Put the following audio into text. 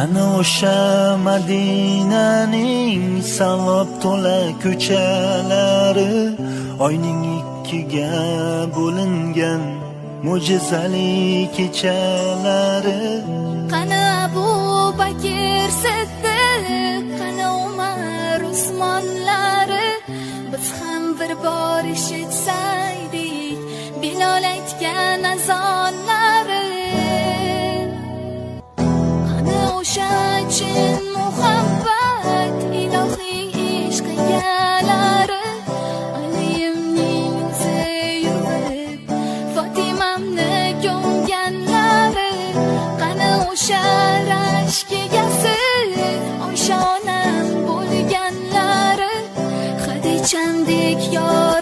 Qani o'sha Madinaning savob to'la ko'chalari, oyning ikkiga bo'lingan mo'jizali kechalari. Qani Abu Bakr Siddiq, qani Umar Usmonlari, biz ham bir bor eshitsaydik Bilol aytgan azonlari. Qani o'sha chin muhabbat, ilohiy ishq egalari, Aliyimning yurib Fotimamni ko'mganlari. Qani o'sha rashk egasi, Oysha onam bo'lganlari, Xadichamdek yor